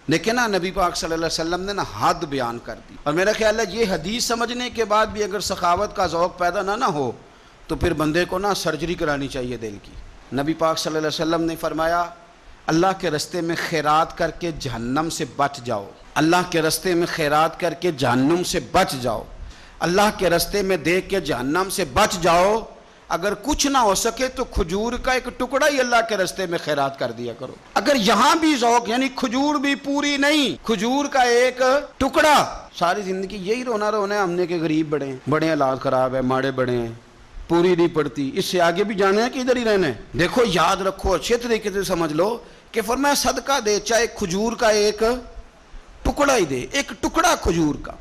لیکن نا نبی پاک صلی اللہ علیہ وسلم نے نا حد بیان کر دی، اور میرا خیال ہے یہ حدیث سمجھنے کے بعد بھی اگر سخاوت کا ذوق پیدا نہ ہو تو پھر بندے کو نا سرجری کرانی چاہیے دل کی۔ نبی پاک صلی اللہ علیہ وسلم نے فرمایا اللہ کے رستے میں خیرات کر کے جہنم سے بچ جاؤ، اللہ کے رستے میں خیرات کر کے جہنم سے بچ جاؤ، اللہ کے رستے میں دے کے جہنم سے بچ جاؤ۔ اگر کچھ نہ ہو سکے تو کھجور کا ایک ٹکڑا ہی اللہ کے رستے میں خیرات کر دیا کرو۔ اگر یہاں بھی ذوق یعنی کھجور بھی پوری نہیں، کھجور کا ایک ٹکڑا، ساری زندگی یہی رونا رونا ہے ہم نے کہ غریب بڑے ہیں، بڑے حالات خراب ہے، ماڑے بڑے ہیں، پوری نہیں پڑتی، اس سے آگے بھی جانا ہے کہ ادھر ہی رہنا ہے۔ دیکھو یاد رکھو، اچھے طریقے سے سمجھ لو کہ فرمایا صدقہ دے، چاہے کھجور کا ایک ٹکڑا ہی دے، ایک ٹکڑا کھجور کا۔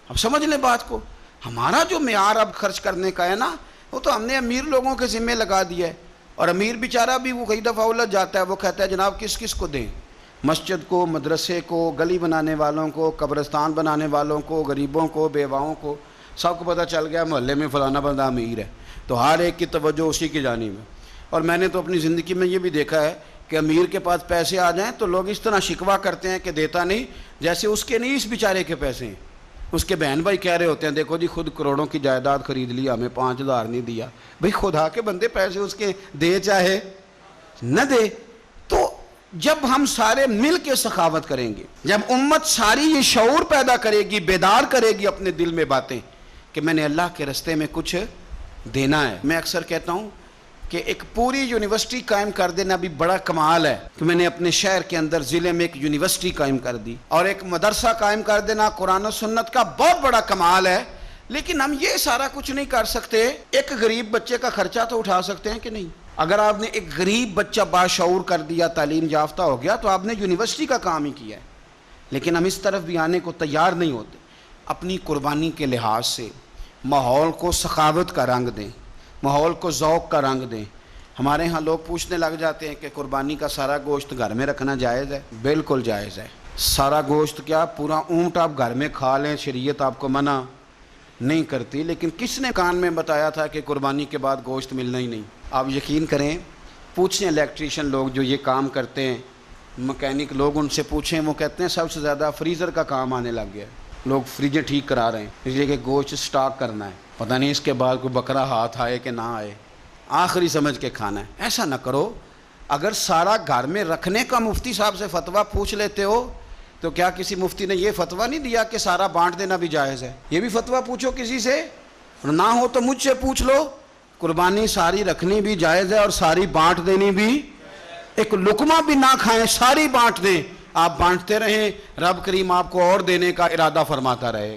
اب سمجھ لیں بات کو، ہمارا جو معیار اب خرچ کرنے کا ہے نا، وہ تو ہم نے امیر لوگوں کے ذمہ لگا دیا ہے، اور امیر بیچارہ بھی وہ کئی دفعہ الجھ جاتا ہے، وہ کہتا ہے جناب کس کس کو دیں، مسجد کو، مدرسے کو، گلی بنانے والوں کو، قبرستان بنانے والوں کو، غریبوں کو، بیواؤں کو، سب کو پتہ چل گیا محلے میں فلانا بندہ امیر ہے، تو ہر ایک کی توجہ اسی کی جانب ہے۔ اور میں نے تو اپنی زندگی میں یہ بھی دیکھا ہے کہ امیر کے پاس پیسے آ جائیں تو لوگ اس طرح شکوہ کرتے ہیں کہ دیتا نہیں، جیسے اس کے نہیں اس بیچارے کے پیسے ہیں۔ اس کے بہن بھائی کہہ رہے ہوتے ہیں دیکھو جی خود کروڑوں کی جائیداد خرید لی، ہمیں 5,000 نہیں دیا۔ بھئی خدا کے بندے پیسے اس کے دے چاہے نہ دے۔ تو جب ہم سارے مل کے سخاوت کریں گے، جب امت ساری یہ شعور پیدا کرے گی، بیدار کرے گی اپنے دل میں باتیں کہ میں نے اللہ کے رستے میں کچھ دینا ہے۔ میں اکثر کہتا ہوں کہ ایک پوری یونیورسٹی قائم کر دینا بھی بڑا کمال ہے کہ میں نے اپنے شہر کے اندر ضلع میں ایک یونیورسٹی قائم کر دی، اور ایک مدرسہ قائم کر دینا قرآن و سنت کا بہت بڑا کمال ہے۔ لیکن ہم یہ سارا کچھ نہیں کر سکتے، ایک غریب بچے کا خرچہ تو اٹھا سکتے ہیں کہ نہیں؟ اگر آپ نے ایک غریب بچہ باشعور کر دیا، تعلیم یافتہ ہو گیا، تو آپ نے یونیورسٹی کا کام ہی کیا ہے۔ لیکن ہم اس طرف بھی آنے کو تیار نہیں ہوتے۔ اپنی قربانی کے لحاظ سے ماحول کو سخاوت کا رنگ دیں، ماحول کو ذوق کا رنگ دیں۔ ہمارے ہاں لوگ پوچھنے لگ جاتے ہیں کہ قربانی کا سارا گوشت گھر میں رکھنا جائز ہے؟ بالکل جائز ہے۔ سارا گوشت کیا، پورا اونٹ آپ گھر میں کھا لیں، شریعت آپ کو منع نہیں کرتی، لیکن کس نے کان میں بتایا تھا کہ قربانی کے بعد گوشت ملنا ہی نہیں؟ آپ یقین کریں، پوچھیں الیکٹریشین لوگ جو یہ کام کرتے ہیں، مکینک لوگ، ان سے پوچھیں، وہ کہتے ہیں سب سے زیادہ فریزر کا کام آنے لگ گیا ہے، لوگ فریجیں ٹھیک کرا رہے ہیں اس لیے کہ گوشت سٹاک کرنا ہے، پتہ نہیں اس کے بعد کوئی بکرا ہاتھ آئے کہ نہ آئے، آخری سمجھ کے کھانا ہے۔ ایسا نہ کرو۔ اگر سارا گھر میں رکھنے کا مفتی صاحب سے فتویٰ پوچھ لیتے ہو تو کیا کسی مفتی نے یہ فتویٰ نہیں دیا کہ سارا بانٹ دینا بھی جائز ہے؟ یہ بھی فتویٰ پوچھو کسی سے، نہ ہو تو مجھ سے پوچھ لو۔ قربانی ساری رکھنی بھی جائز ہے اور ساری بانٹ دینی بھی، ایک لقمہ بھی نہ کھائیں، ساری بانٹ دیں۔ آپ بانٹتے رہیں، رب کریم آپ کو اور دینے کا ارادہ فرماتا رہے گا۔